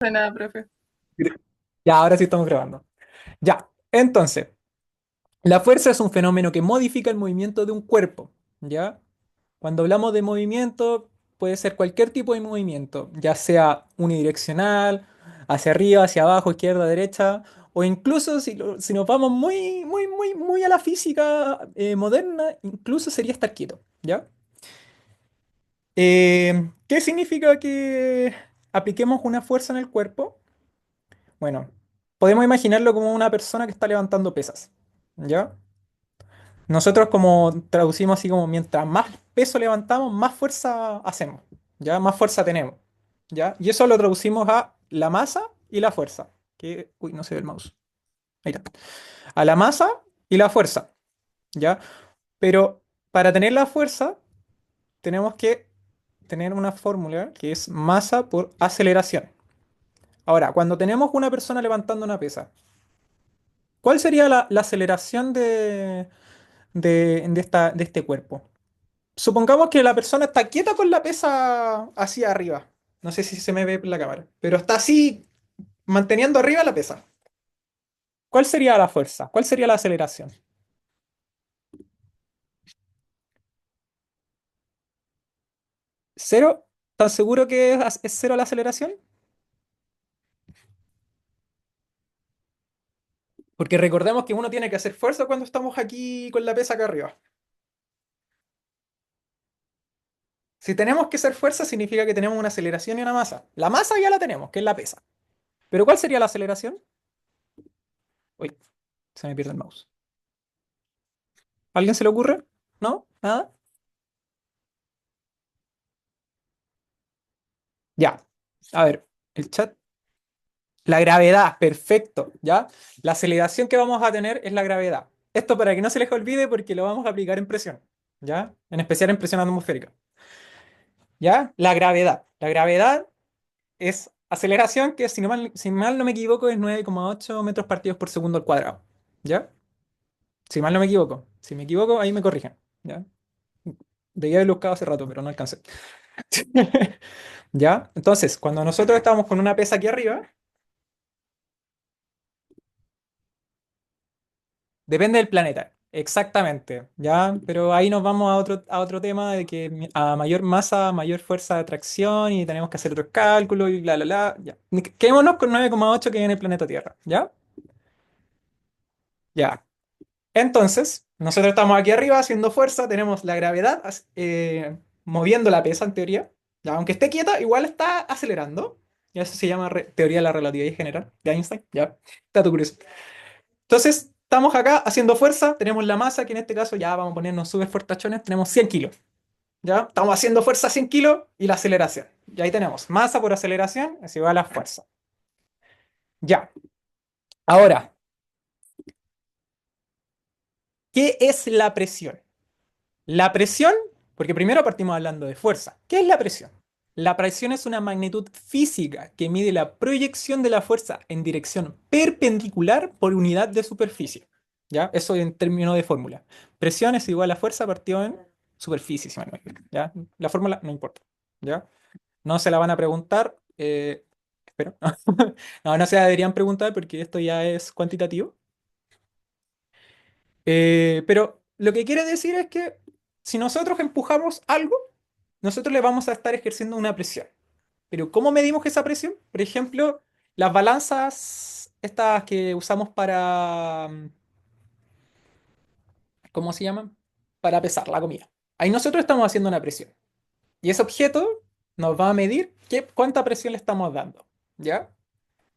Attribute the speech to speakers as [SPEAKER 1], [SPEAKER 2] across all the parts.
[SPEAKER 1] De nada, profe.
[SPEAKER 2] Ya, ahora sí estamos grabando. Ya, entonces, la fuerza es un fenómeno que modifica el movimiento de un cuerpo, ¿ya? Cuando hablamos de movimiento, puede ser cualquier tipo de movimiento, ya sea unidireccional, hacia arriba, hacia abajo, izquierda, derecha, o incluso si nos vamos muy a la física moderna, incluso sería estar quieto, ¿ya? ¿Qué significa que apliquemos una fuerza en el cuerpo? Bueno, podemos imaginarlo como una persona que está levantando pesas, ¿ya? Nosotros como traducimos así como mientras más peso levantamos, más fuerza hacemos, ¿ya? Más fuerza tenemos, ¿ya? Y eso lo traducimos a la masa y la fuerza. Uy, no se ve el mouse. Ahí está. A la masa y la fuerza, ¿ya? Pero para tener la fuerza tenemos que tener una fórmula que es masa por aceleración. Ahora, cuando tenemos una persona levantando una pesa, ¿cuál sería la aceleración de este cuerpo? Supongamos que la persona está quieta con la pesa hacia arriba. No sé si se me ve en la cámara, pero está así manteniendo arriba la pesa. ¿Cuál sería la fuerza? ¿Cuál sería la aceleración? ¿Cero? ¿Tan seguro que es cero la aceleración? Porque recordemos que uno tiene que hacer fuerza cuando estamos aquí con la pesa acá arriba. Si tenemos que hacer fuerza, significa que tenemos una aceleración y una masa. La masa ya la tenemos, que es la pesa. Pero ¿cuál sería la aceleración? Uy, se me pierde el mouse. ¿A alguien se le ocurre? ¿No? ¿Nada? Ya. A ver, el chat. La gravedad, perfecto, ¿ya? La aceleración que vamos a tener es la gravedad. Esto para que no se les olvide porque lo vamos a aplicar en presión, ¿ya? En especial en presión atmosférica, ¿ya? La gravedad. La gravedad es aceleración que, si mal no me equivoco, es 9,8 metros partidos por segundo al cuadrado, ¿ya? Si mal no me equivoco. Si me equivoco, ahí me corrigen, ¿ya? Debía haberlo buscado hace rato, pero no alcancé. ¿Ya? Entonces, cuando nosotros estamos con una pesa aquí arriba, depende del planeta, exactamente, ¿ya? Pero ahí nos vamos a otro tema de que a mayor masa, mayor fuerza de atracción y tenemos que hacer otros cálculos y bla, ya. Quedémonos con 9,8 que hay en el planeta Tierra, ¿ya? Ya. Entonces, nosotros estamos aquí arriba haciendo fuerza, tenemos la gravedad moviendo la pesa en teoría, ¿ya? Aunque esté quieta, igual está acelerando. Y eso se llama teoría de la relatividad general de Einstein, ¿ya? Dato curioso. Entonces, estamos acá haciendo fuerza, tenemos la masa, que en este caso ya vamos a ponernos súper fortachones, tenemos 100 kilos, ¿ya? Estamos haciendo fuerza a 100 kilos y la aceleración. Y ahí tenemos masa por aceleración es igual a fuerza. Ya. Ahora, ¿qué es la presión? La presión, porque primero partimos hablando de fuerza. ¿Qué es la presión? La presión es una magnitud física que mide la proyección de la fuerza en dirección perpendicular por unidad de superficie. ¿Ya? Eso en términos de fórmula. Presión es igual a fuerza partido en superficie, si mal no me equivoco, ¿ya? La fórmula no importa. ¿Ya? No se la van a preguntar. Espero. No, no se la deberían preguntar porque esto ya es cuantitativo. Pero lo que quiere decir es que si nosotros empujamos algo, nosotros le vamos a estar ejerciendo una presión. Pero ¿cómo medimos esa presión? Por ejemplo, las balanzas, estas que usamos para, ¿cómo se llaman? Para pesar la comida. Ahí nosotros estamos haciendo una presión. Y ese objeto nos va a medir cuánta presión le estamos dando. ¿Ya?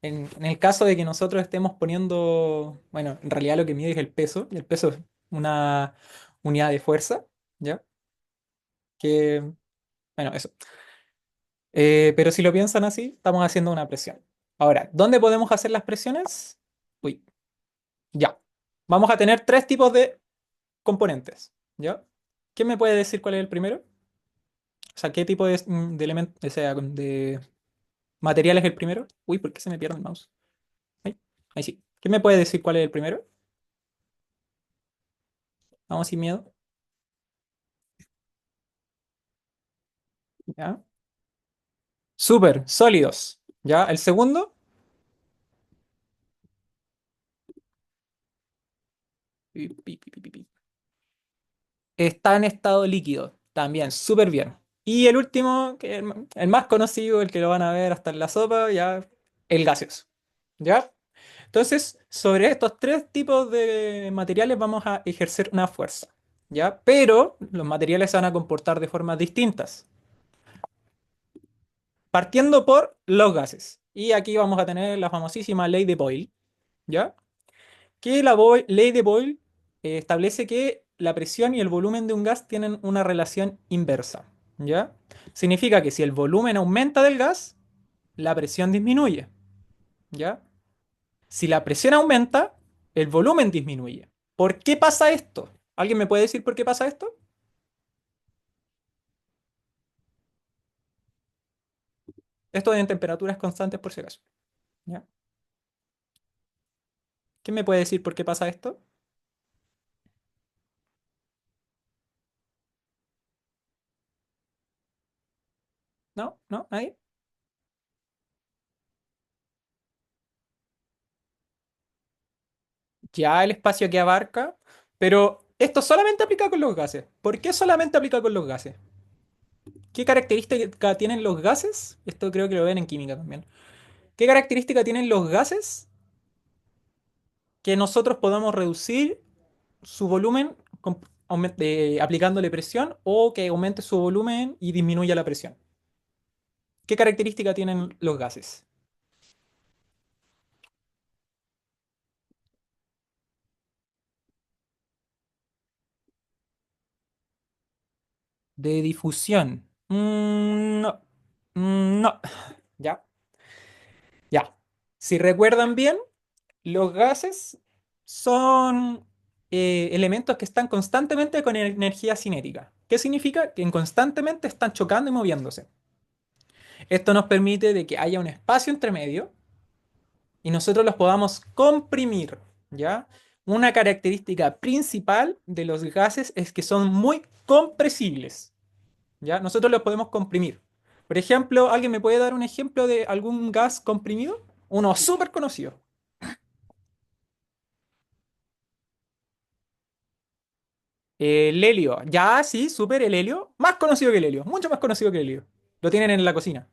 [SPEAKER 2] En el caso de que nosotros estemos poniendo, bueno, en realidad lo que mide es el peso, y el peso es una unidad de fuerza, ¿ya? Que, bueno, eso. Pero si lo piensan así, estamos haciendo una presión. Ahora, ¿dónde podemos hacer las presiones? Uy, ya. Vamos a tener tres tipos de componentes, ¿ya? ¿Quién me puede decir cuál es el primero? O sea, ¿qué tipo de elemento, o sea, de material es el primero? Uy, ¿por qué se me pierde el mouse? Ahí sí. ¿Quién me puede decir cuál es el primero? Vamos sin miedo. ¿Ya? Súper, sólidos. ¿Ya? El segundo pi, pi, pi, pi, pi, pi, está en estado líquido. También, súper bien. Y el último, que es el más conocido, el que lo van a ver hasta en la sopa, ya, el gaseoso. ¿Ya? Entonces, sobre estos tres tipos de materiales vamos a ejercer una fuerza. ¿Ya? Pero los materiales se van a comportar de formas distintas. Partiendo por los gases. Y aquí vamos a tener la famosísima ley de Boyle. ¿Ya? Que la ley de Boyle establece que la presión y el volumen de un gas tienen una relación inversa. ¿Ya? Significa que si el volumen aumenta del gas, la presión disminuye. ¿Ya? Si la presión aumenta, el volumen disminuye. ¿Por qué pasa esto? ¿Alguien me puede decir por qué pasa esto? Esto en temperaturas constantes por si acaso. ¿Ya? ¿Quién me puede decir por qué pasa esto? ¿No? ¿No? ¿Nadie? Ya el espacio que abarca, pero esto solamente aplica con los gases. ¿Por qué solamente aplica con los gases? ¿Qué característica tienen los gases? Esto creo que lo ven en química también. ¿Qué característica tienen los gases que nosotros podamos reducir su volumen aplicándole presión o que aumente su volumen y disminuya la presión? ¿Qué característica tienen los gases? De difusión. No. No. Ya. Ya. Si recuerdan bien, los gases son elementos que están constantemente con energía cinética. ¿Qué significa? Que constantemente están chocando y moviéndose. Esto nos permite de que haya un espacio entre medio y nosotros los podamos comprimir, ¿ya? Una característica principal de los gases es que son muy compresibles, ¿ya? Nosotros los podemos comprimir. Por ejemplo, ¿alguien me puede dar un ejemplo de algún gas comprimido? Uno súper conocido. El helio. Ya, sí, súper el helio. Más conocido que el helio. Mucho más conocido que el helio. Lo tienen en la cocina.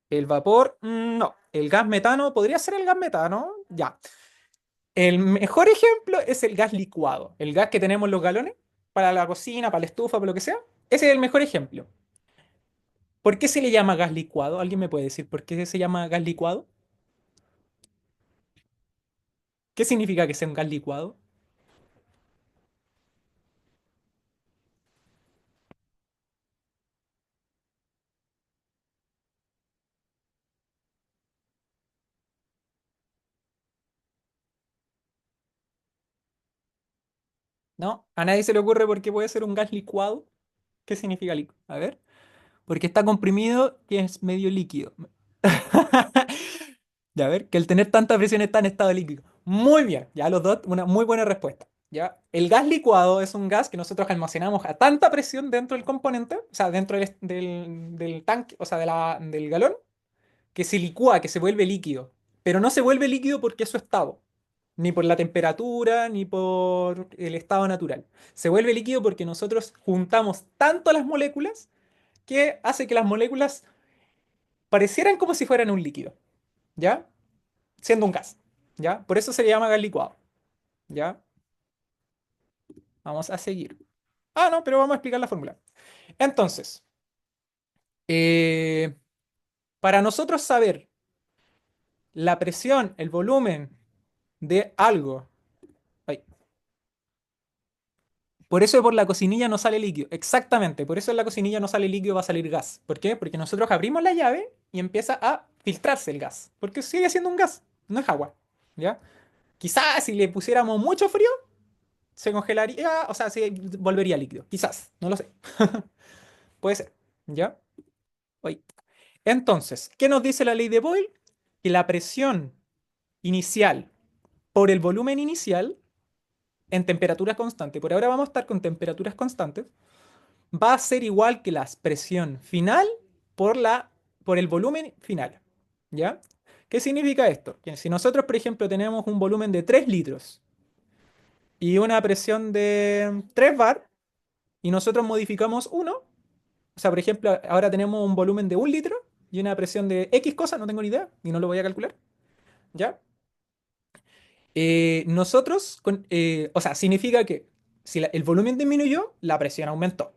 [SPEAKER 2] El vapor, no. El gas metano, podría ser el gas metano. Ya. El mejor ejemplo es el gas licuado. El gas que tenemos en los galones para la cocina, para la estufa, para lo que sea. Ese es el mejor ejemplo. ¿Por qué se le llama gas licuado? ¿Alguien me puede decir por qué se llama gas licuado? ¿Qué significa que sea un gas licuado? ¿No? ¿A nadie se le ocurre por qué puede ser un gas licuado? ¿Qué significa licuado? A ver. Porque está comprimido y es medio líquido. Ya ver, que el tener tanta presión está en estado líquido. Muy bien, ya los dos, una muy buena respuesta. ¿Ya? El gas licuado es un gas que nosotros almacenamos a tanta presión dentro del componente, o sea, dentro del tanque, o sea, del galón, que se licúa, que se vuelve líquido. Pero no se vuelve líquido porque es su estado, ni por la temperatura, ni por el estado natural. Se vuelve líquido porque nosotros juntamos tanto las moléculas que hace que las moléculas parecieran como si fueran un líquido, ¿ya? Siendo un gas, ¿ya? Por eso se le llama gas licuado, ¿ya? Vamos a seguir. Ah, no, pero vamos a explicar la fórmula. Entonces, eh, para nosotros saber la presión, el volumen de algo, ay, por eso por la cocinilla no sale líquido, exactamente, por eso en la cocinilla no sale líquido, va a salir gas. ¿Por qué? Porque nosotros abrimos la llave y empieza a filtrarse el gas, porque sigue siendo un gas, no es agua, ¿ya? Quizás si le pusiéramos mucho frío, se congelaría, o sea, se volvería líquido. Quizás, no lo sé. Puede ser. ¿Ya? Oye. Entonces, ¿qué nos dice la ley de Boyle? Que la presión inicial por el volumen inicial en temperatura constante, por ahora vamos a estar con temperaturas constantes, va a ser igual que la presión final por por el volumen final. ¿Ya? ¿Qué significa esto? Que si nosotros, por ejemplo, tenemos un volumen de 3 litros y una presión de 3 bar y nosotros modificamos uno, o sea, por ejemplo, ahora tenemos un volumen de 1 litro y una presión de X cosa, no tengo ni idea y no lo voy a calcular, ¿ya? O sea, significa que si el volumen disminuyó, la presión aumentó,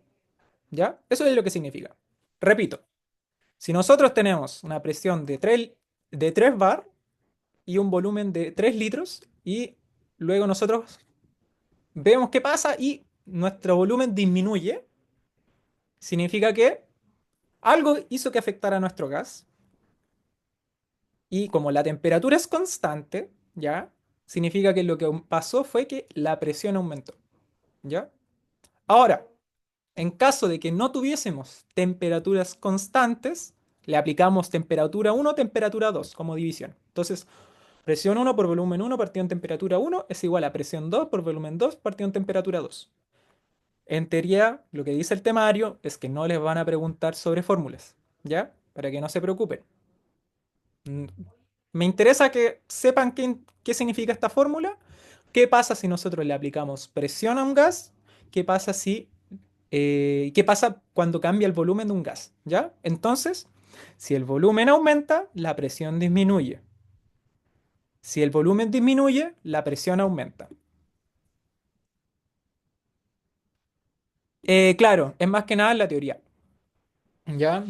[SPEAKER 2] ¿ya? Eso es lo que significa. Repito, si nosotros tenemos una presión de 3 bar y un volumen de 3 litros y luego nosotros vemos qué pasa y nuestro volumen disminuye, significa que algo hizo que afectara a nuestro gas y como la temperatura es constante, ¿ya? Significa que lo que pasó fue que la presión aumentó, ¿ya? Ahora, en caso de que no tuviésemos temperaturas constantes, le aplicamos temperatura uno, temperatura 2 como división. Entonces, presión uno por volumen uno partido en temperatura uno es igual a presión 2 por volumen 2 partido en temperatura 2. En teoría, lo que dice el temario es que no les van a preguntar sobre fórmulas, ¿ya? Para que no se preocupen. Mm, Me interesa que sepan qué significa esta fórmula. ¿Qué pasa si nosotros le aplicamos presión a un gas? ¿Qué pasa qué pasa cuando cambia el volumen de un gas? ¿Ya? Entonces, si el volumen aumenta, la presión disminuye. Si el volumen disminuye, la presión aumenta. Claro, es más que nada la teoría. ¿Ya?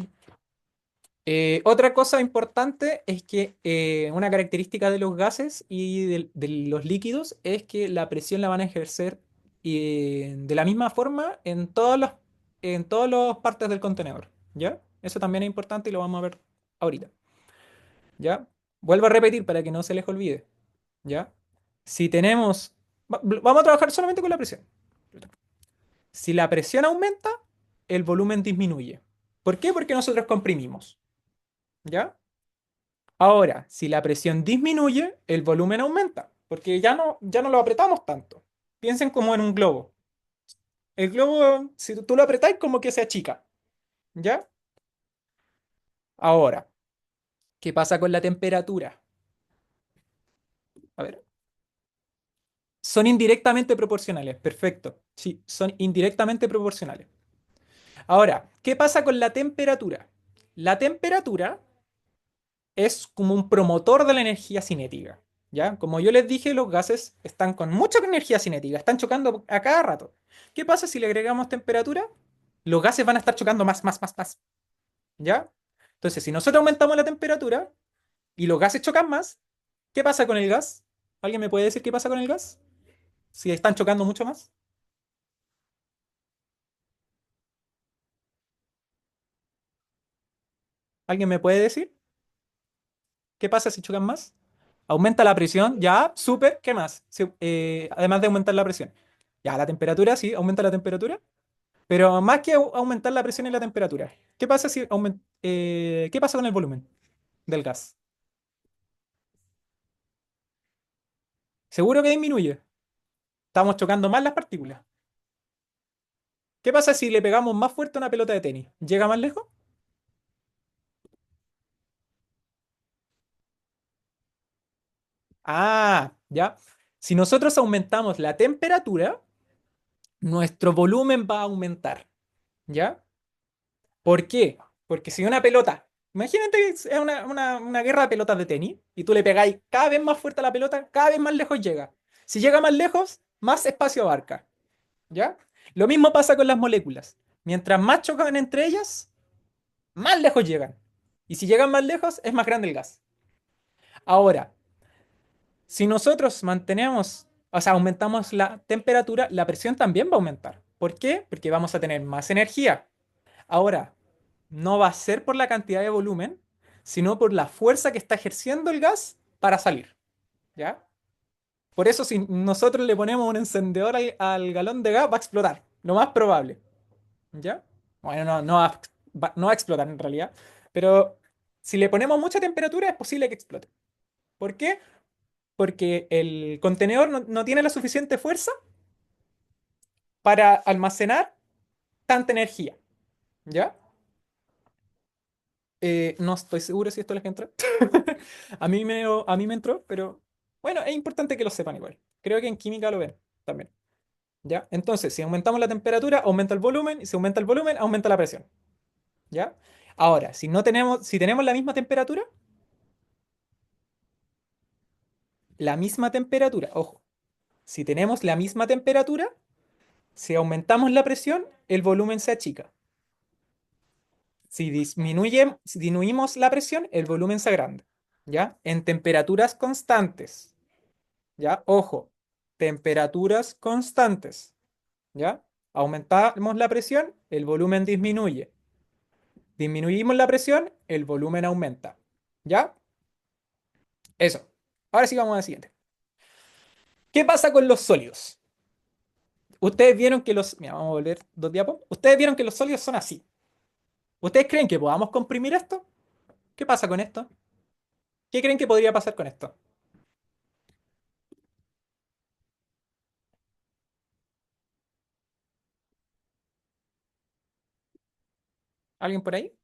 [SPEAKER 2] Otra cosa importante es que una característica de los gases y de los líquidos es que la presión la van a ejercer de la misma forma en todas las partes del contenedor. ¿Ya? Eso también es importante y lo vamos a ver ahorita. ¿Ya? Vuelvo a repetir para que no se les olvide. ¿Ya? Si tenemos... Vamos a trabajar solamente con la presión. Si la presión aumenta, el volumen disminuye. ¿Por qué? Porque nosotros comprimimos. ¿Ya? Ahora, si la presión disminuye, el volumen aumenta, porque ya no lo apretamos tanto. Piensen como en un globo. El globo, si tú lo apretáis, como que se achica, ¿ya? Ahora, ¿qué pasa con la temperatura? A ver, son indirectamente proporcionales, perfecto. Sí, son indirectamente proporcionales. Ahora, ¿qué pasa con la temperatura? La temperatura es como un promotor de la energía cinética, ¿ya? Como yo les dije, los gases están con mucha energía cinética, están chocando a cada rato. ¿Qué pasa si le agregamos temperatura? Los gases van a estar chocando más, más, más, más, ¿ya? Entonces, si nosotros aumentamos la temperatura y los gases chocan más, ¿qué pasa con el gas? ¿Alguien me puede decir qué pasa con el gas? Si están chocando mucho más. ¿Alguien me puede decir qué pasa si chocan más? Aumenta la presión, ya, súper, ¿qué más? Además de aumentar la presión. Ya, la temperatura, sí, aumenta la temperatura. Pero más que aumentar la presión y la temperatura, ¿qué pasa con el volumen del gas? Seguro que disminuye. Estamos chocando más las partículas. ¿Qué pasa si le pegamos más fuerte a una pelota de tenis? ¿Llega más lejos? Ah, ya. Si nosotros aumentamos la temperatura, nuestro volumen va a aumentar. ¿Ya? ¿Por qué? Porque si una pelota, imagínate que es una guerra de pelotas de tenis y tú le pegáis cada vez más fuerte a la pelota, cada vez más lejos llega. Si llega más lejos, más espacio abarca. ¿Ya? Lo mismo pasa con las moléculas. Mientras más chocan entre ellas, más lejos llegan. Y si llegan más lejos, es más grande el gas. Ahora, si nosotros mantenemos, o sea, aumentamos la temperatura, la presión también va a aumentar. ¿Por qué? Porque vamos a tener más energía. Ahora, no va a ser por la cantidad de volumen, sino por la fuerza que está ejerciendo el gas para salir. ¿Ya? Por eso, si nosotros le ponemos un encendedor al galón de gas, va a explotar. Lo más probable. ¿Ya? Bueno, no va a explotar en realidad. Pero si le ponemos mucha temperatura, es posible que explote. ¿Por qué? Porque el contenedor no tiene la suficiente fuerza para almacenar tanta energía, ¿ya? No estoy seguro si esto les entra. A mí me entró, pero bueno, es importante que lo sepan igual. Creo que en química lo ven también, ¿ya? Entonces, si aumentamos la temperatura, aumenta el volumen, y si aumenta el volumen, aumenta la presión, ¿ya? Ahora, si tenemos la misma temperatura, ojo, si tenemos la misma temperatura, si aumentamos la presión, el volumen se achica. Si disminuimos la presión, el volumen se agranda, ¿ya? En temperaturas constantes, ¿ya? Ojo, temperaturas constantes, ¿ya? Aumentamos la presión, el volumen disminuye. Disminuimos la presión, el volumen aumenta, ¿ya? Eso. Ahora sí vamos al siguiente. ¿Qué pasa con los sólidos? Ustedes vieron que los... Mira, vamos a volver dos diapos. Ustedes vieron que los sólidos son así. ¿Ustedes creen que podamos comprimir esto? ¿Qué pasa con esto? ¿Qué creen que podría pasar con esto? ¿Alguien por ahí?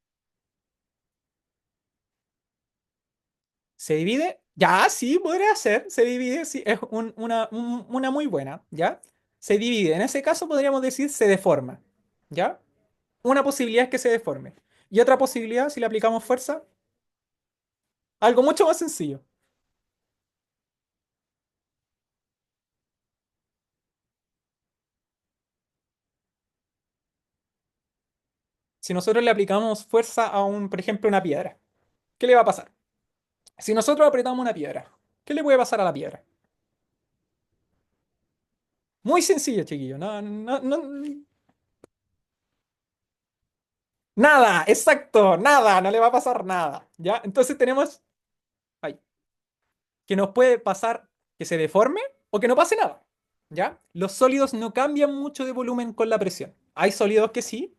[SPEAKER 2] ¿Se divide? Ya, sí, podría ser. Se divide, sí, es una muy buena, ¿ya? Se divide. En ese caso podríamos decir se deforma, ¿ya? Una posibilidad es que se deforme. Y otra posibilidad, si le aplicamos fuerza, algo mucho más sencillo. Si nosotros le aplicamos fuerza a por ejemplo, una piedra, ¿qué le va a pasar? Si nosotros apretamos una piedra, ¿qué le puede pasar a la piedra? Muy sencillo, chiquillo. Nada, exacto, nada, no le va a pasar nada, ¿ya? Entonces tenemos, ay, que nos puede pasar que se deforme o que no pase nada, ¿ya? Los sólidos no cambian mucho de volumen con la presión. Hay sólidos que sí,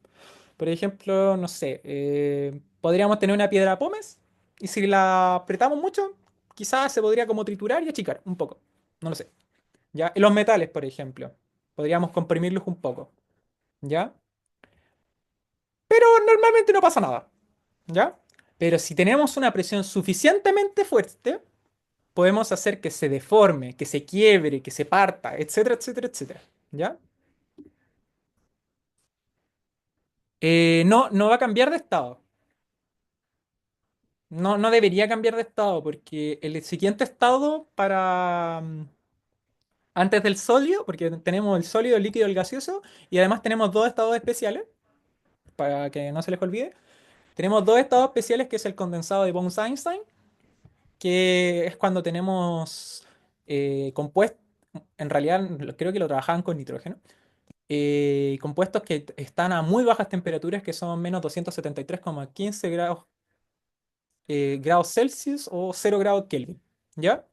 [SPEAKER 2] por ejemplo, no sé, podríamos tener una piedra pómez y si la apretamos mucho, quizás se podría como triturar y achicar un poco, no lo sé, ¿ya? Y los metales, por ejemplo, podríamos comprimirlos un poco, ¿ya? Pero normalmente no pasa nada, ¿ya? Pero si tenemos una presión suficientemente fuerte, podemos hacer que se deforme, que se quiebre, que se parta, etcétera, etcétera, etcétera. ¿Ya? No, no va a cambiar de estado. No, no debería cambiar de estado porque el siguiente estado para antes del sólido, porque tenemos el sólido, el líquido, el gaseoso, y además tenemos dos estados especiales, para que no se les olvide. Tenemos dos estados especiales que es el condensado de Bose-Einstein, que es cuando tenemos compuestos, en realidad creo que lo trabajaban con nitrógeno, compuestos que están a muy bajas temperaturas, que son menos 273,15 grados, grados Celsius o 0 grados Kelvin, ¿ya?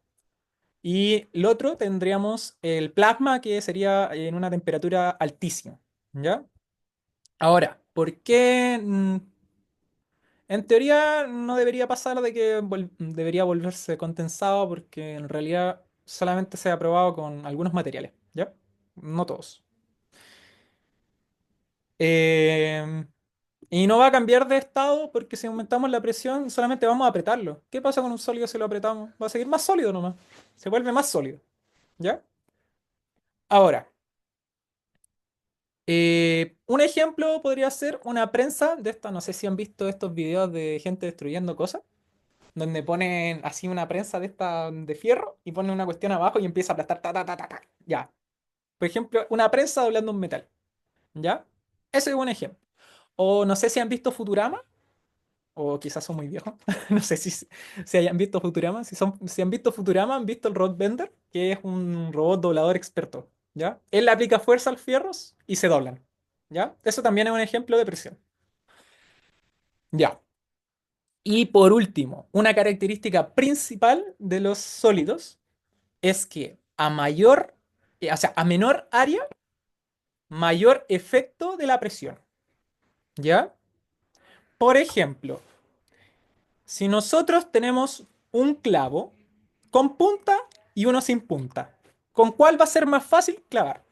[SPEAKER 2] Y el otro tendríamos el plasma, que sería en una temperatura altísima, ¿ya? Ahora, ¿por qué? En teoría no debería pasar de que debería volverse condensado, porque en realidad solamente se ha probado con algunos materiales, ¿ya? No todos. Em, Y no va a cambiar de estado porque si aumentamos la presión solamente vamos a apretarlo. ¿Qué pasa con un sólido si lo apretamos? Va a seguir más sólido nomás. Se vuelve más sólido. ¿Ya? Ahora, un ejemplo podría ser una prensa de esta. No sé si han visto estos videos de gente destruyendo cosas, donde ponen así una prensa de esta de fierro y ponen una cuestión abajo y empieza a aplastar. Ta, ta, ta, ta, ta. Ya. Por ejemplo, una prensa doblando un metal. ¿Ya? Ese es un ejemplo. O no sé si han visto Futurama. O quizás son muy viejos. No sé si hayan visto Futurama. Si han visto Futurama, han visto el Robot Bender, que es un robot doblador experto. ¿Ya? Él le aplica fuerza a los fierros y se doblan. ¿Ya? Eso también es un ejemplo de presión. Ya. Y por último, una característica principal de los sólidos es que o sea, a menor área, mayor efecto de la presión. ¿Ya? Por ejemplo, si nosotros tenemos un clavo con punta y uno sin punta, ¿con cuál va a ser más fácil clavar?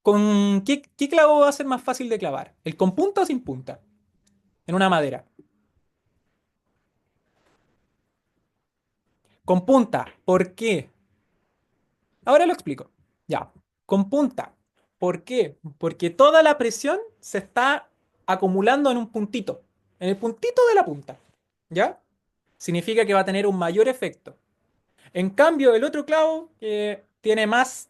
[SPEAKER 2] ¿Con qué clavo va a ser más fácil de clavar? ¿El con punta o sin punta? En una madera. Con punta. ¿Por qué? Ahora lo explico. Ya. Con punta. ¿Por qué? Porque toda la presión se está acumulando en un puntito. En el puntito de la punta. ¿Ya? Significa que va a tener un mayor efecto. En cambio, el otro clavo, que tiene más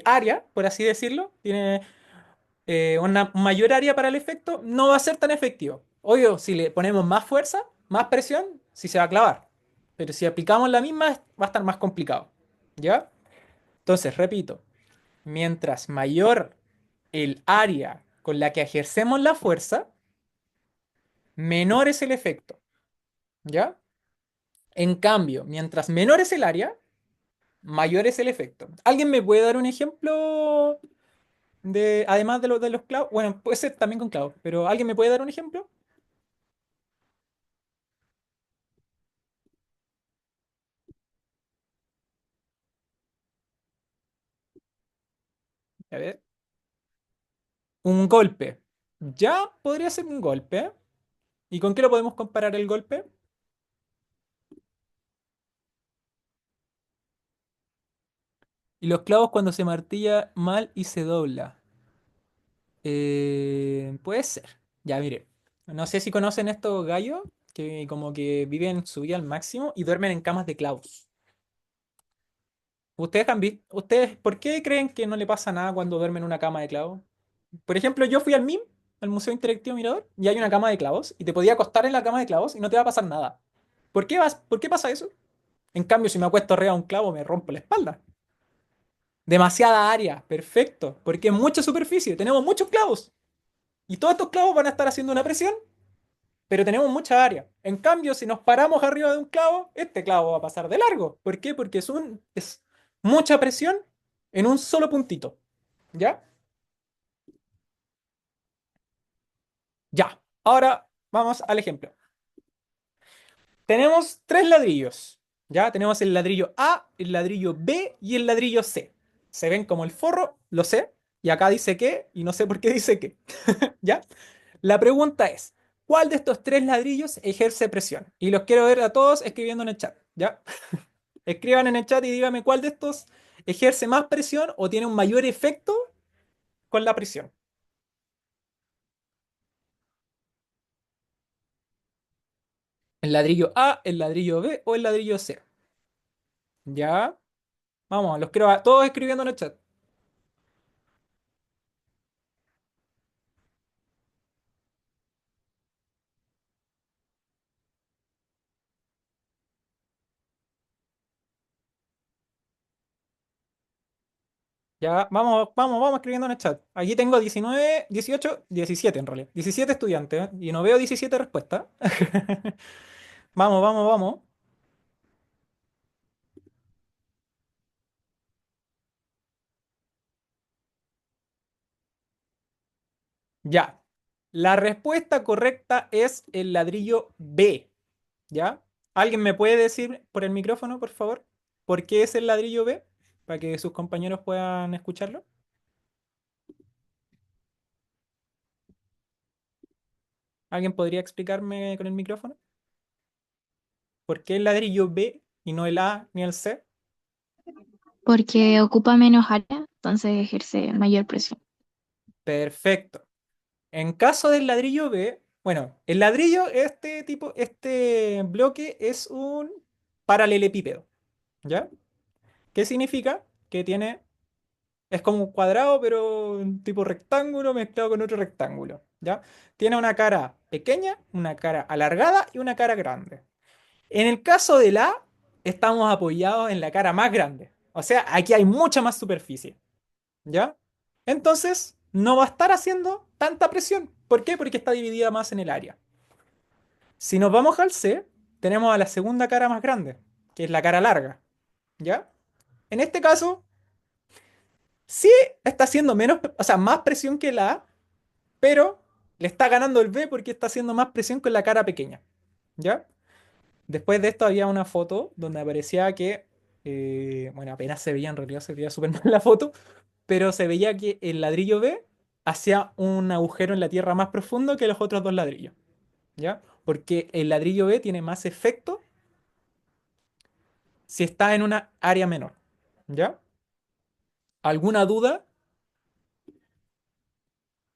[SPEAKER 2] área, por así decirlo, tiene una mayor área para el efecto, no va a ser tan efectivo. Obvio, si le ponemos más fuerza, más presión, sí se va a clavar. Pero si aplicamos la misma, va a estar más complicado. ¿Ya? Entonces, repito, mientras mayor el área con la que ejercemos la fuerza, menor es el efecto. ¿Ya? En cambio, mientras menor es el área, mayor es el efecto. ¿Alguien me puede dar un ejemplo además de los clavos? Bueno, puede ser también con clavos, pero ¿alguien me puede dar un ejemplo? A ver. Un golpe. Ya podría ser un golpe. ¿Y con qué lo podemos comparar el golpe? Y los clavos cuando se martilla mal y se dobla. Puede ser. Ya, mire. No sé si conocen estos gallos que como que viven su vida al máximo y duermen en camas de clavos. ¿Ustedes han visto? ¿Ustedes por qué creen que no le pasa nada cuando duermen en una cama de clavos? Por ejemplo, yo fui al MIM, al Museo Interactivo Mirador, y hay una cama de clavos, y te podía acostar en la cama de clavos y no te va a pasar nada. ¿Por qué pasa eso? En cambio, si me acuesto arriba de un clavo, me rompo la espalda. Demasiada área, perfecto, porque es mucha superficie, tenemos muchos clavos, y todos estos clavos van a estar haciendo una presión, pero tenemos mucha área. En cambio, si nos paramos arriba de un clavo, este clavo va a pasar de largo. ¿Por qué? Porque es mucha presión en un solo puntito. ¿Ya? Ya. Ahora vamos al ejemplo. Tenemos tres ladrillos. Ya tenemos el ladrillo A, el ladrillo B y el ladrillo C. Se ven como el forro, lo sé. Y acá dice que, y no sé por qué dice que. ¿Ya? La pregunta es, ¿cuál de estos tres ladrillos ejerce presión? Y los quiero ver a todos escribiendo en el chat. ¿Ya? Escriban en el chat y díganme cuál de estos ejerce más presión o tiene un mayor efecto con la presión. ¿El ladrillo A, el ladrillo B o el ladrillo C? ¿Ya? Vamos, los quiero a todos escribiendo en el chat. Ya, vamos escribiendo en el chat. Aquí tengo 19, 18, 17 en realidad. 17 estudiantes, ¿eh? Y no veo 17 respuestas. Vamos. Ya. La respuesta correcta es el ladrillo B. ¿Ya? ¿Alguien me puede decir por el micrófono, por favor, por qué es el ladrillo B? Para que sus compañeros puedan escucharlo. ¿Alguien podría explicarme con el micrófono? ¿Por qué el ladrillo B y no el A ni el C?
[SPEAKER 1] Porque ocupa menos área, entonces ejerce mayor presión.
[SPEAKER 2] Perfecto. En caso del ladrillo B, bueno, el ladrillo, este bloque es un paralelepípedo, ¿ya? ¿Qué significa? Que es como un cuadrado, pero un tipo rectángulo mezclado con otro rectángulo, ¿ya? Tiene una cara pequeña, una cara alargada y una cara grande. En el caso del A, estamos apoyados en la cara más grande. O sea, aquí hay mucha más superficie, ¿ya? Entonces, no va a estar haciendo tanta presión. ¿Por qué? Porque está dividida más en el área. Si nos vamos al C, tenemos a la segunda cara más grande, que es la cara larga, ¿ya? En este caso, sí está haciendo menos, o sea, más presión que la A, pero le está ganando el B porque está haciendo más presión con la cara pequeña, ¿ya? Después de esto había una foto donde aparecía que, bueno, apenas se veía, en realidad se veía súper mal la foto, pero se veía que el ladrillo B hacía un agujero en la tierra más profundo que los otros dos ladrillos, ¿ya? Porque el ladrillo B tiene más efecto si está en una área menor, ¿ya? ¿Alguna duda?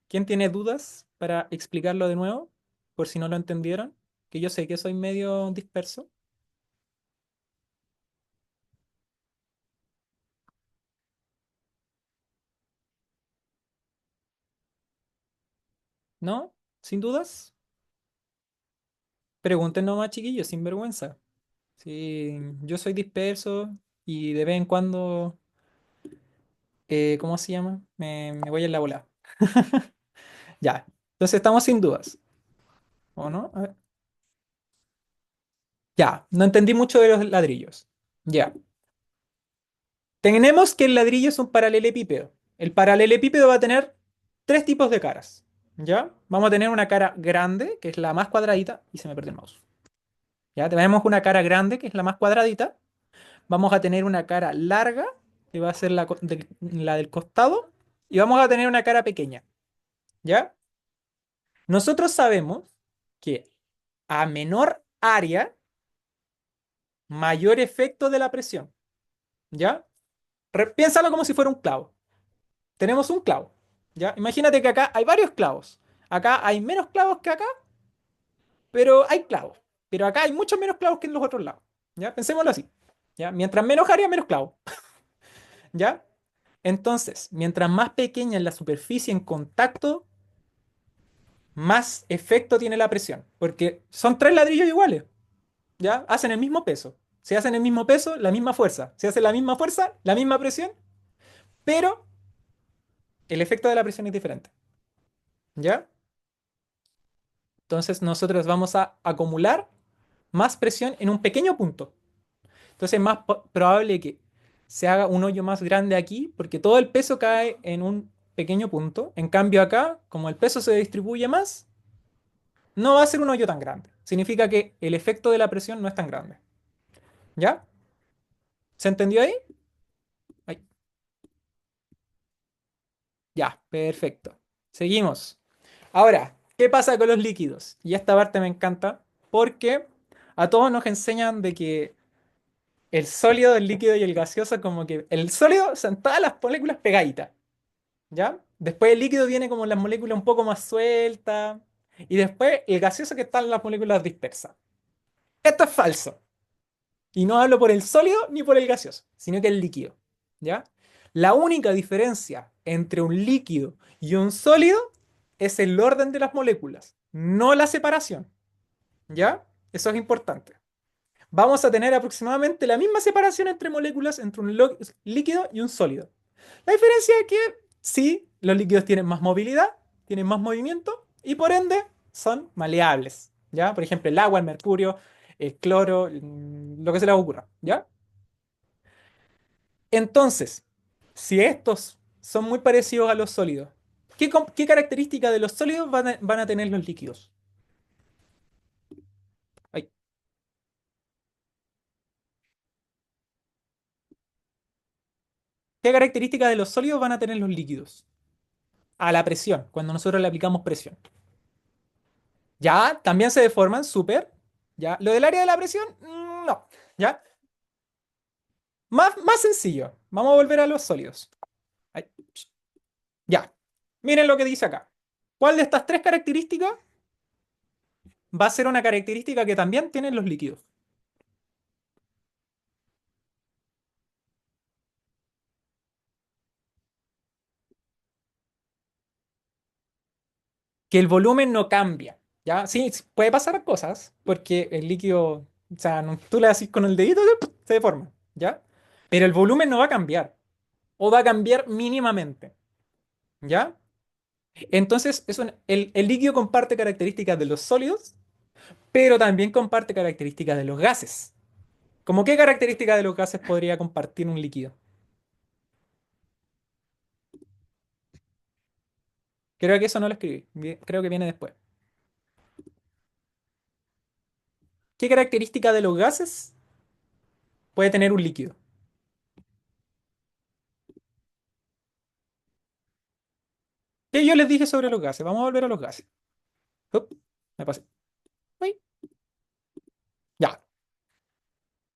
[SPEAKER 2] ¿Quién tiene dudas para explicarlo de nuevo? Por si no lo entendieron, que yo sé que soy medio disperso, ¿no? ¿Sin dudas? Pregunten nomás, chiquillos, sin vergüenza. Sí, yo soy disperso y de vez en cuando, ¿cómo se llama? Me voy en la bola. Ya, entonces estamos sin dudas, ¿o no? A ver. Ya, no entendí mucho de los ladrillos. Ya, tenemos que el ladrillo es un paralelepípedo. El paralelepípedo va a tener tres tipos de caras, ¿ya? Vamos a tener una cara grande, que es la más cuadradita, y se me perdió el mouse. Ya, tenemos una cara grande, que es la más cuadradita. Vamos a tener una cara larga, que va a ser la del costado, y vamos a tener una cara pequeña, ¿ya? Nosotros sabemos que a menor área, mayor efecto de la presión, ¿ya? Piénsalo como si fuera un clavo. Tenemos un clavo, ¿ya? Imagínate que acá hay varios clavos. Acá hay menos clavos que acá, pero hay clavos. Pero acá hay muchos menos clavos que en los otros lados, ¿ya? Pensémoslo así, ¿ya? Mientras menos área, menos clavos, ¿ya? Entonces, mientras más pequeña es la superficie en contacto, más efecto tiene la presión, porque son tres ladrillos iguales, ¿ya? Hacen el mismo peso. Si hacen el mismo peso, la misma fuerza. Si hacen la misma fuerza, la misma presión, pero el efecto de la presión es diferente, ¿ya? Entonces nosotros vamos a acumular más presión en un pequeño punto. Entonces es más probable que se haga un hoyo más grande aquí, porque todo el peso cae en un pequeño punto. En cambio acá, como el peso se distribuye más, no va a ser un hoyo tan grande. Significa que el efecto de la presión no es tan grande. ¿Ya? ¿Se entendió ahí? Ahí. Ya, perfecto. Seguimos. Ahora, ¿qué pasa con los líquidos? Y esta parte me encanta porque a todos nos enseñan de que el sólido, el líquido y el gaseoso, como que el sólido son todas las moléculas pegaditas, ¿ya? Después el líquido viene como las moléculas un poco más sueltas y después el gaseoso que están las moléculas dispersas. Esto es falso. Y no hablo por el sólido ni por el gaseoso, sino que el líquido, ¿ya? La única diferencia entre un líquido y un sólido es el orden de las moléculas, no la separación, ¿ya? Eso es importante. Vamos a tener aproximadamente la misma separación entre moléculas entre un líquido y un sólido. La diferencia es que sí, los líquidos tienen más movilidad, tienen más movimiento y por ende son maleables, ¿ya? Por ejemplo, el agua, el mercurio, el cloro, lo que se les ocurra, ¿ya? Entonces, si estos son muy parecidos a los sólidos, ¿qué características de los sólidos van a tener los líquidos? Ay, ¿qué características de los sólidos van a tener los líquidos? A la presión, cuando nosotros le aplicamos presión. Ya, también se deforman, súper. Ya, lo del área de la presión, no. Ya, más sencillo. Vamos a volver a los sólidos. Ay, ya, miren lo que dice acá. ¿Cuál de estas tres características va a ser una característica que también tienen los líquidos? Que el volumen no cambia. ¿Ya? Sí, puede pasar cosas, porque el líquido, o sea, tú le haces con el dedito, se deforma, ¿ya? Pero el volumen no va a cambiar, o va a cambiar mínimamente, ¿ya? Entonces, el líquido comparte características de los sólidos, pero también comparte características de los gases. ¿Cómo qué características de los gases podría compartir un líquido? Creo que eso no lo escribí, creo que viene después. ¿Qué característica de los gases puede tener un líquido? ¿Qué yo les dije sobre los gases? Vamos a volver a los gases. Up, me pasé. Uy, ya,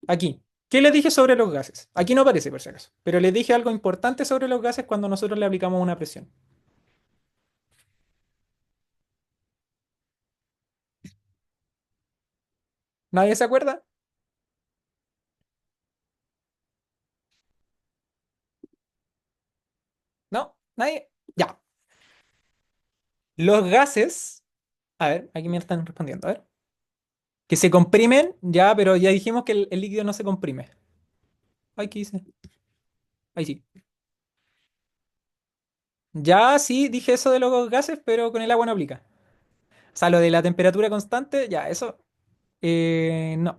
[SPEAKER 2] aquí. ¿Qué les dije sobre los gases? Aquí no aparece por si acaso, pero les dije algo importante sobre los gases cuando nosotros le aplicamos una presión. ¿Nadie se acuerda? ¿No? ¿Nadie? Ya. Los gases, a ver, aquí me están respondiendo, a ver. Que se comprimen, ya, pero ya dijimos que el líquido no se comprime. Ay, ¿qué dice? Ahí sí. Ya sí, dije eso de los gases, pero con el agua no aplica. O sea, lo de la temperatura constante, ya, eso. No.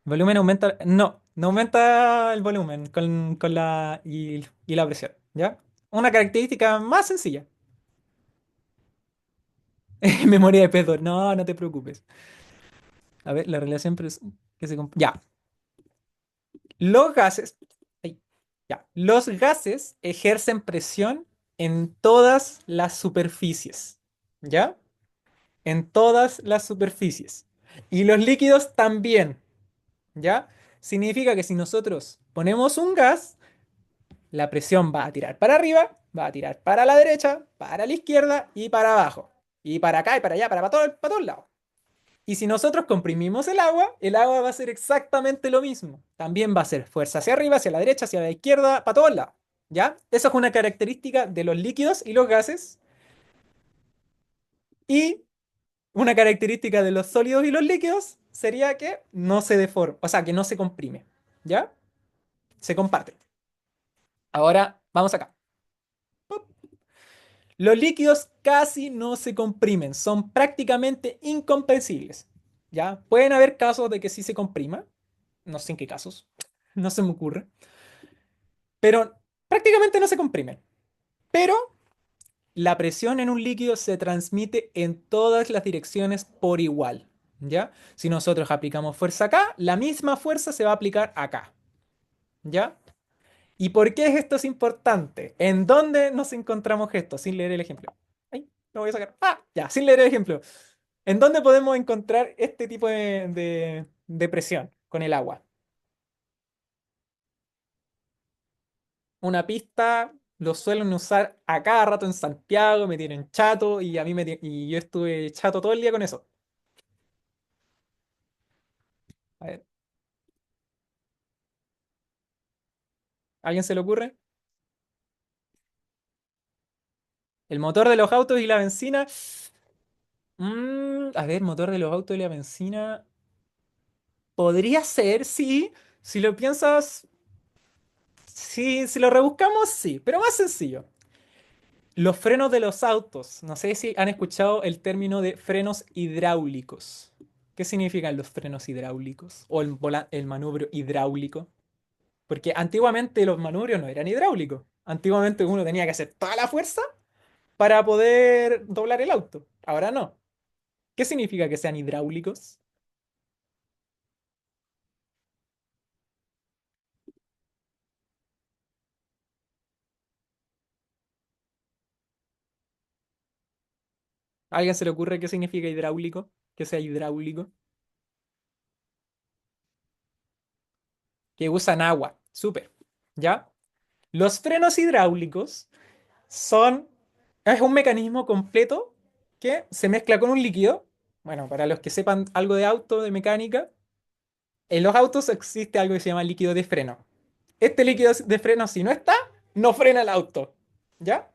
[SPEAKER 2] Volumen aumenta. No, no aumenta el volumen con la y la presión, ¿ya? Una característica más sencilla. Memoria de peso. No, no te preocupes. A ver, la relación que se. Ya. Los gases. Ay, ya. Los gases ejercen presión en todas las superficies. ¿Ya? En todas las superficies. Y los líquidos también. ¿Ya? Significa que si nosotros ponemos un gas, la presión va a tirar para arriba, va a tirar para la derecha, para la izquierda y para abajo. Y para acá y para allá, para todos lados. Y si nosotros comprimimos el agua va a hacer exactamente lo mismo. También va a ser fuerza hacia arriba, hacia la derecha, hacia la izquierda, para todos lados. ¿Ya? Eso es una característica de los líquidos y los gases. Y una característica de los sólidos y los líquidos sería que no se deforma, o sea, que no se comprime. ¿Ya? Se comparte. Ahora, vamos acá. Los líquidos casi no se comprimen, son prácticamente incompresibles. ¿Ya? Pueden haber casos de que sí se comprima, no sé en qué casos, no se me ocurre, pero prácticamente no se comprimen. Pero la presión en un líquido se transmite en todas las direcciones por igual. ¿Ya? Si nosotros aplicamos fuerza acá, la misma fuerza se va a aplicar acá. ¿Ya? ¿Y por qué esto es importante? ¿En dónde nos encontramos esto? Sin leer el ejemplo. Ay, lo voy a sacar. Ah, ya, sin leer el ejemplo. ¿En dónde podemos encontrar este tipo de presión con el agua? Una pista lo suelen usar a cada rato en Santiago, me tienen chato y y yo estuve chato todo el día con eso. A ver, ¿a alguien se le ocurre? El motor de los autos y la benzina. A ver, motor de los autos y la benzina. Podría ser, sí. Si lo piensas, sí, si lo rebuscamos, sí, pero más sencillo. Los frenos de los autos. No sé si han escuchado el término de frenos hidráulicos. ¿Qué significan los frenos hidráulicos? O el manubrio hidráulico. Porque antiguamente los manubrios no eran hidráulicos. Antiguamente uno tenía que hacer toda la fuerza para poder doblar el auto. Ahora no. ¿Qué significa que sean hidráulicos? ¿A alguien se le ocurre qué significa hidráulico? Que sea hidráulico. Que usan agua. Súper. ¿Ya? Los frenos hidráulicos son, es un mecanismo completo que se mezcla con un líquido. Bueno, para los que sepan algo de auto, de mecánica, en los autos existe algo que se llama líquido de freno. Este líquido de freno, si no está, no frena el auto. ¿Ya?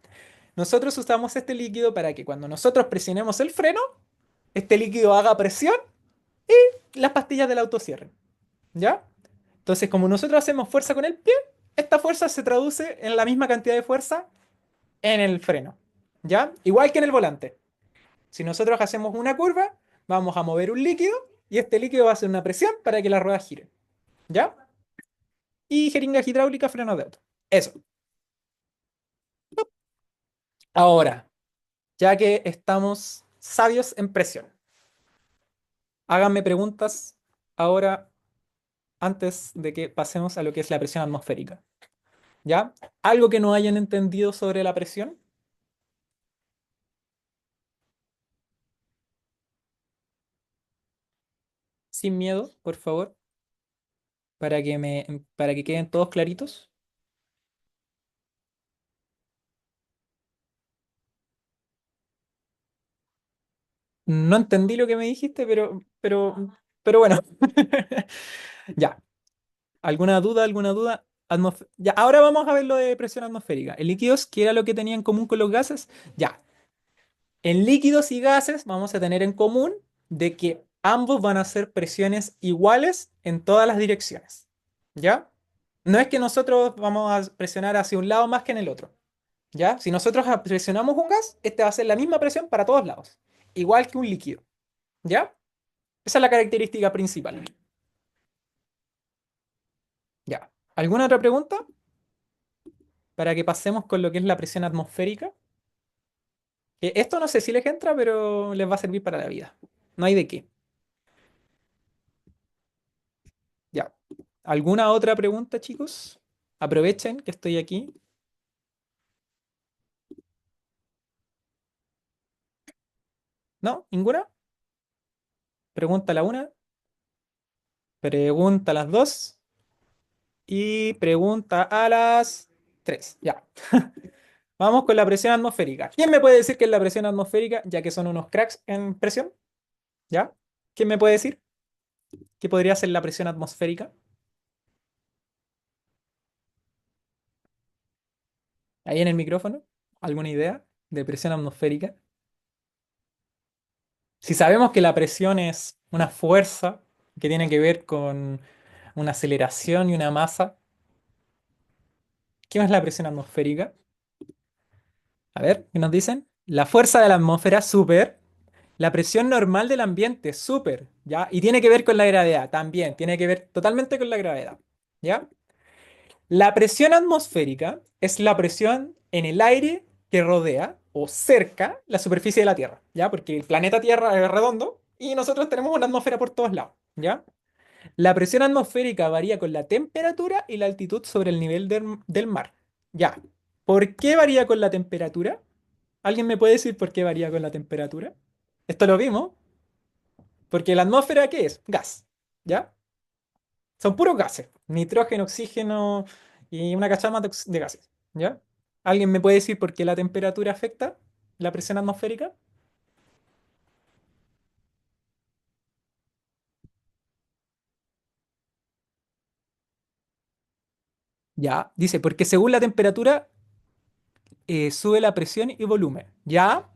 [SPEAKER 2] Nosotros usamos este líquido para que cuando nosotros presionemos el freno, este líquido haga presión y las pastillas del auto cierren. ¿Ya? Entonces, como nosotros hacemos fuerza con el pie, esta fuerza se traduce en la misma cantidad de fuerza en el freno. ¿Ya? Igual que en el volante. Si nosotros hacemos una curva, vamos a mover un líquido y este líquido va a hacer una presión para que la rueda gire. ¿Ya? Y jeringa hidráulica, freno de auto. Eso. Ahora, ya que estamos sabios en presión, háganme preguntas ahora antes de que pasemos a lo que es la presión atmosférica. ¿Ya? ¿Algo que no hayan entendido sobre la presión? sin miedo, por favor, para que queden todos claritos. No entendí lo que me dijiste, pero bueno. Ya. ¿Alguna duda? ¿Alguna duda? Ya, ahora vamos a ver lo de presión atmosférica. En líquidos, ¿qué era lo que tenía en común con los gases? Ya. En líquidos y gases vamos a tener en común de que ambos van a ser presiones iguales en todas las direcciones. ¿Ya? No es que nosotros vamos a presionar hacia un lado más que en el otro. ¿Ya? Si nosotros presionamos un gas, este va a ser la misma presión para todos lados. Igual que un líquido. ¿Ya? Esa es la característica principal. ¿Ya? ¿Alguna otra pregunta? Para que pasemos con lo que es la presión atmosférica. Esto no sé si les entra, pero les va a servir para la vida. No hay de qué. Ya. ¿Alguna otra pregunta, chicos? Aprovechen que estoy aquí. ¿No? ¿Ninguna? Pregunta a la una, pregunta a las dos y pregunta a las tres. Ya. Vamos con la presión atmosférica. ¿Quién me puede decir qué es la presión atmosférica, ya que son unos cracks en presión? ¿Ya? ¿Quién me puede decir qué podría ser la presión atmosférica? Ahí en el micrófono. ¿Alguna idea de presión atmosférica? Si sabemos que la presión es una fuerza que tiene que ver con una aceleración y una masa, ¿qué es la presión atmosférica? A ver, ¿qué nos dicen? La fuerza de la atmósfera, súper. La presión normal del ambiente, súper, ¿ya? Y tiene que ver con la gravedad, también, tiene que ver totalmente con la gravedad, ¿ya? La presión atmosférica es la presión en el aire que rodea o cerca la superficie de la Tierra, ¿ya? Porque el planeta Tierra es redondo y nosotros tenemos una atmósfera por todos lados, ¿ya? La presión atmosférica varía con la temperatura y la altitud sobre el nivel del mar, ¿ya? ¿Por qué varía con la temperatura? ¿Alguien me puede decir por qué varía con la temperatura? Esto lo vimos, porque la atmósfera, ¿qué es? Gas, ¿ya? Son puros gases, nitrógeno, oxígeno y una cachama de gases, ¿ya? ¿Alguien me puede decir por qué la temperatura afecta la presión atmosférica? Ya, dice, porque según la temperatura sube la presión y volumen. ¿Ya?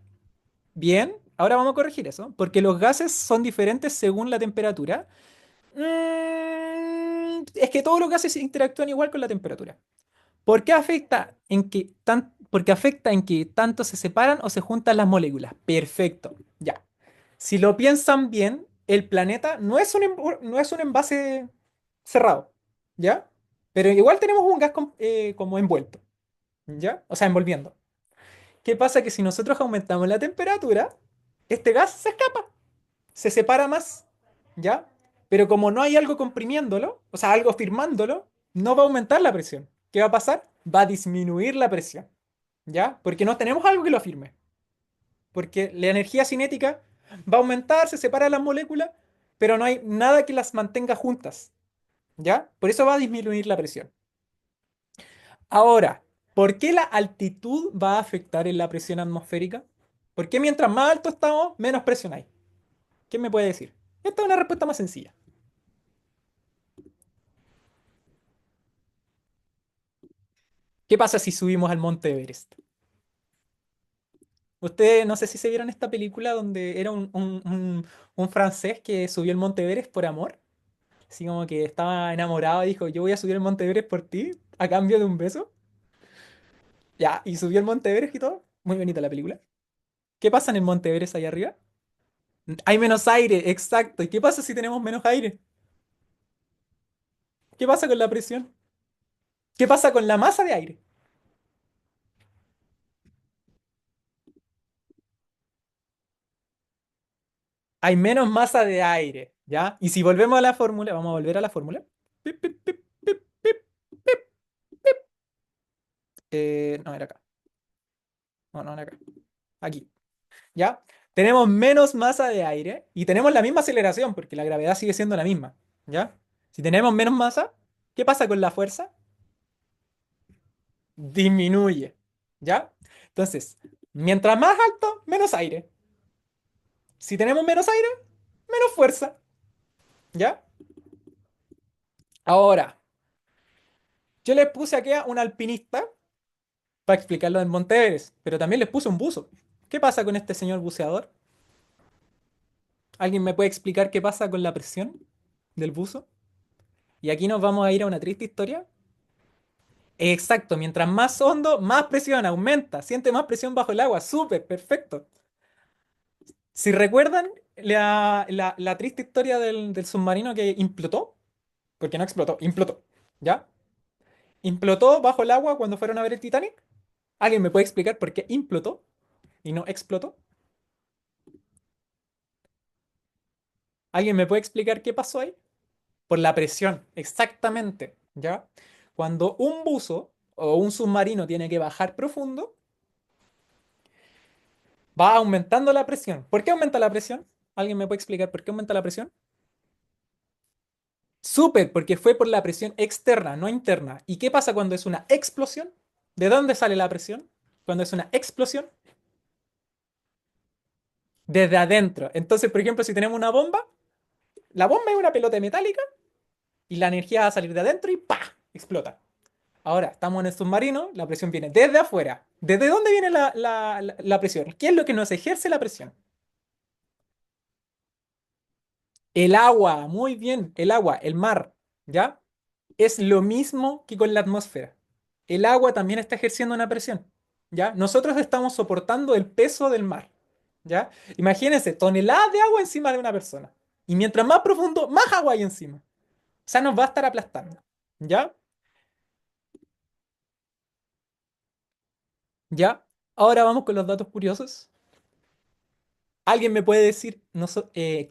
[SPEAKER 2] Bien, ahora vamos a corregir eso, porque los gases son diferentes según la temperatura. Es que todos los gases interactúan igual con la temperatura. ¿Por qué afecta en que porque afecta en que tanto se separan o se juntan las moléculas? Perfecto, ya. Si lo piensan bien, el planeta no es no es un envase cerrado, ¿ya? Pero igual tenemos un gas como envuelto, ¿ya? O sea, envolviendo. ¿Qué pasa? Que si nosotros aumentamos la temperatura, este gas se escapa, se separa más, ¿ya? Pero como no hay algo comprimiéndolo, o sea, algo firmándolo, no va a aumentar la presión. ¿Qué va a pasar? Va a disminuir la presión, ¿ya? Porque no tenemos algo que lo firme. Porque la energía cinética va a aumentar, se separa las moléculas, pero no hay nada que las mantenga juntas, ¿ya? Por eso va a disminuir la presión. Ahora, ¿por qué la altitud va a afectar en la presión atmosférica? ¿Por qué mientras más alto estamos, menos presión hay? ¿Quién me puede decir? Esta es una respuesta más sencilla. ¿Qué pasa si subimos al Monte Everest? Ustedes no sé si se vieron esta película donde era un francés que subió el Monte Everest por amor. Así como que estaba enamorado y dijo, yo voy a subir el Monte Everest por ti a cambio de un beso. Ya, y subió el Monte Everest y todo. Muy bonita la película. ¿Qué pasa en el Monte Everest ahí arriba? Hay menos aire, exacto. ¿Y qué pasa si tenemos menos aire? ¿Qué pasa con la presión? ¿Qué pasa con la masa de aire? Hay menos masa de aire, ¿ya? Y si volvemos a la fórmula, vamos a volver a la fórmula. Pip, pip, pip, pip, pip. No, era acá. No, no era acá. Aquí, ¿ya? tenemos menos masa de aire y tenemos la misma aceleración porque la gravedad sigue siendo la misma, ¿ya? Si tenemos menos masa, ¿qué pasa con la fuerza? Disminuye, ¿ya? Entonces, mientras más alto, menos aire. Si tenemos menos aire, menos fuerza, ¿ya? Ahora, yo les puse aquí a un alpinista para explicarlo en Monte Everest, pero también les puse un buzo. ¿Qué pasa con este señor buceador? ¿Alguien me puede explicar qué pasa con la presión del buzo? Y aquí nos vamos a ir a una triste historia. Exacto, mientras más hondo, más presión aumenta. Siente más presión bajo el agua. Súper, perfecto. Si recuerdan la triste historia del submarino que implotó, porque no explotó, implotó, ¿ya? Implotó bajo el agua cuando fueron a ver el Titanic. ¿Alguien me puede explicar por qué implotó y no explotó? ¿Alguien me puede explicar qué pasó ahí? Por la presión, exactamente, ¿ya? Cuando un buzo o un submarino tiene que bajar profundo, va aumentando la presión. ¿Por qué aumenta la presión? ¿Alguien me puede explicar por qué aumenta la presión? Súper, porque fue por la presión externa, no interna. ¿Y qué pasa cuando es una explosión? ¿De dónde sale la presión? Cuando es una explosión, desde adentro. Entonces, por ejemplo, si tenemos una bomba, la bomba es una pelota metálica y la energía va a salir de adentro y ¡pa! Explota. Ahora, estamos en el submarino, la presión viene desde afuera. ¿Desde dónde viene la presión? ¿Qué es lo que nos ejerce la presión? El agua, muy bien, el agua, el mar, ¿ya? Es lo mismo que con la atmósfera. El agua también está ejerciendo una presión, ¿ya? Nosotros estamos soportando el peso del mar, ¿ya? Imagínense, toneladas de agua encima de una persona. Y mientras más profundo, más agua hay encima. O sea, nos va a estar aplastando, ¿ya? ¿Ya? Ahora vamos con los datos curiosos. ¿Alguien me puede decir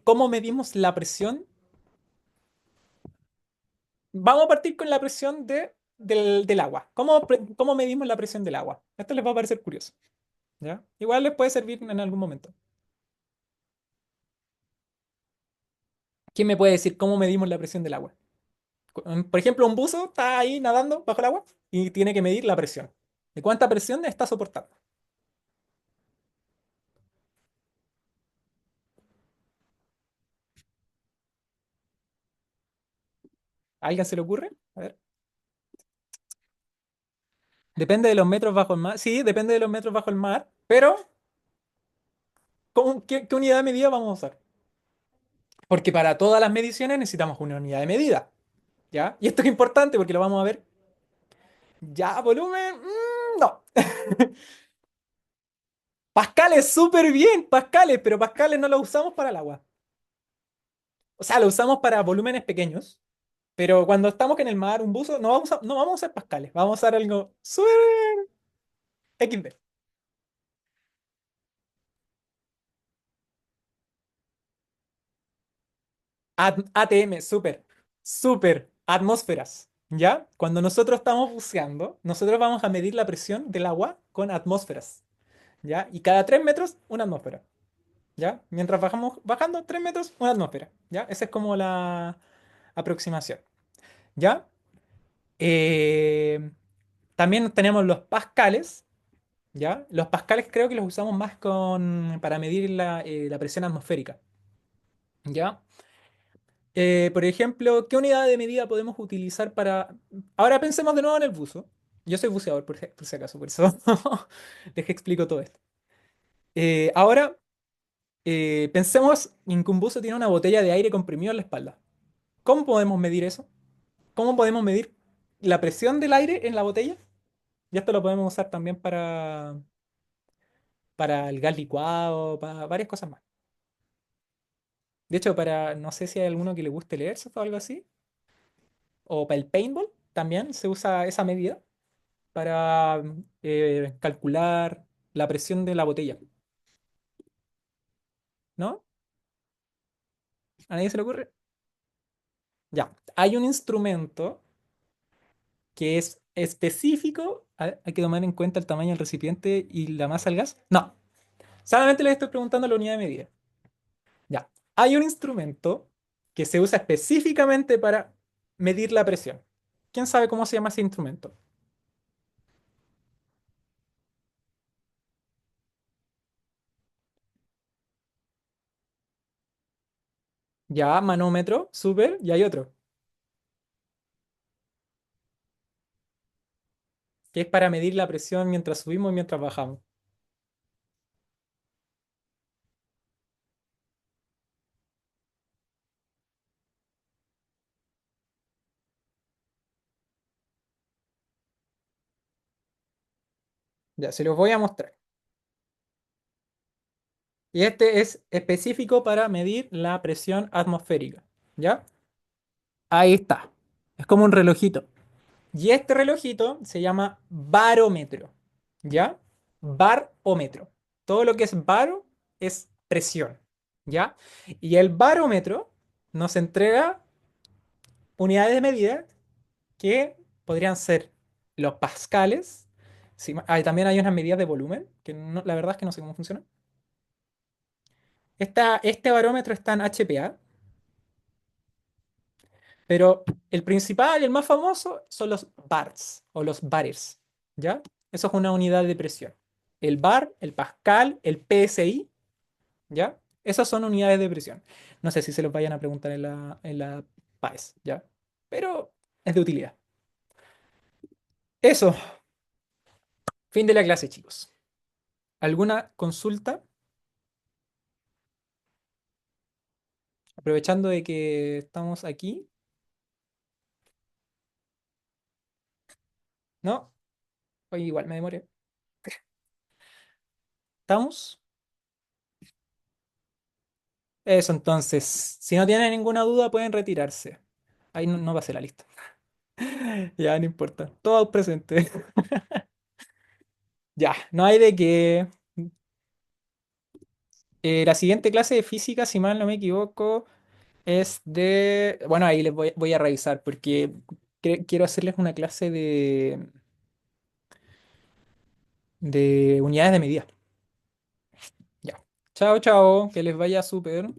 [SPEAKER 2] cómo medimos la presión? Vamos a partir con la presión del agua. ¿Cómo medimos la presión del agua? Esto les va a parecer curioso, ¿ya? Igual les puede servir en algún momento. ¿Quién me puede decir cómo medimos la presión del agua? Por ejemplo, un buzo está ahí nadando bajo el agua y tiene que medir la presión. ¿De cuánta presión está soportando? ¿A alguien se le ocurre? A ver. Depende de los metros bajo el mar. Sí, depende de los metros bajo el mar. Pero, ¿qué unidad de medida vamos a usar? Porque para todas las mediciones necesitamos una unidad de medida. ¿Ya? Y esto es importante porque lo vamos a ver. Ya, volumen. No. Pascales, súper bien, pascales, pero pascales no lo usamos para el agua. O sea, lo usamos para volúmenes pequeños, pero cuando estamos en el mar, un buzo, no vamos a usar pascales, vamos a usar algo súper XD. ATM, súper, súper, atmósferas, ¿ya? Cuando nosotros estamos buceando, nosotros vamos a medir la presión del agua con atmósferas, ¿ya? Y cada 3 metros, una atmósfera, ¿ya? Mientras bajamos, bajando 3 metros, una atmósfera, ¿ya? Esa es como la aproximación, ¿ya? Eh, También tenemos los pascales, ¿ya? Los pascales creo que los usamos más para medir la presión atmosférica, ¿ya? Por ejemplo, ¿qué unidad de medida podemos utilizar para... Ahora pensemos de nuevo en el buzo. Yo soy buceador, por si acaso, por eso les explico todo esto. Ahora, pensemos en que un buzo tiene una botella de aire comprimido en la espalda. ¿Cómo podemos medir eso? ¿Cómo podemos medir la presión del aire en la botella? Y esto lo podemos usar también para el gas licuado, para varias cosas más. De hecho, no sé si hay alguno que le guste leer o algo así, o para el paintball también se usa esa medida para calcular la presión de la botella, ¿no? ¿A nadie se le ocurre? Ya, hay un instrumento que es específico, hay que tomar en cuenta el tamaño del recipiente y la masa del gas. No, Solamente les estoy preguntando la unidad de medida. Ya. Hay un instrumento que se usa específicamente para medir la presión. ¿Quién sabe cómo se llama ese instrumento? Ya, manómetro, súper, y hay otro, que es para medir la presión mientras subimos y mientras bajamos. Ya, se los voy a mostrar. Y este es específico para medir la presión atmosférica. ¿Ya? Ahí está. Es como un relojito. Y este relojito se llama barómetro. ¿Ya? Barómetro. Todo lo que es baro es presión. ¿Ya? Y el barómetro nos entrega unidades de medida que podrían ser los pascales. Sí, también hay unas medidas de volumen, que la verdad es que no sé cómo funciona. Este barómetro está en HPA, pero el principal y el más famoso son los bars o los bares, ¿ya? Eso es una unidad de presión. El bar, el pascal, el PSI, ¿ya? Esas son unidades de presión. No sé si se los vayan a preguntar en la PAES, ¿ya? Pero es de utilidad. Eso, fin de la clase, chicos. ¿Alguna consulta? Aprovechando de que estamos aquí, ¿no? Oye, igual me demoré. ¿Estamos? Eso entonces, si no tienen ninguna duda pueden retirarse. Ahí no, no pasé la lista. Ya, no importa. Todos presentes. Ya, no hay de qué. La siguiente clase de física, si mal no me equivoco, es de... Bueno, ahí les voy a revisar porque quiero hacerles una clase de unidades de medida. Ya. Chao, chao. Que les vaya súper.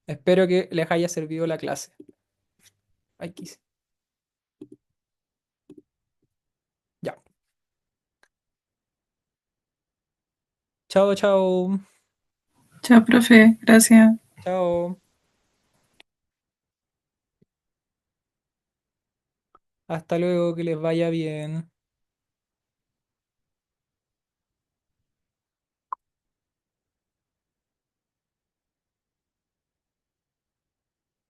[SPEAKER 2] Espero que les haya servido la clase. Ay, quise. Ya. Chao, chao.
[SPEAKER 3] Chao, profe, gracias.
[SPEAKER 2] Chao. Hasta luego, que les vaya bien.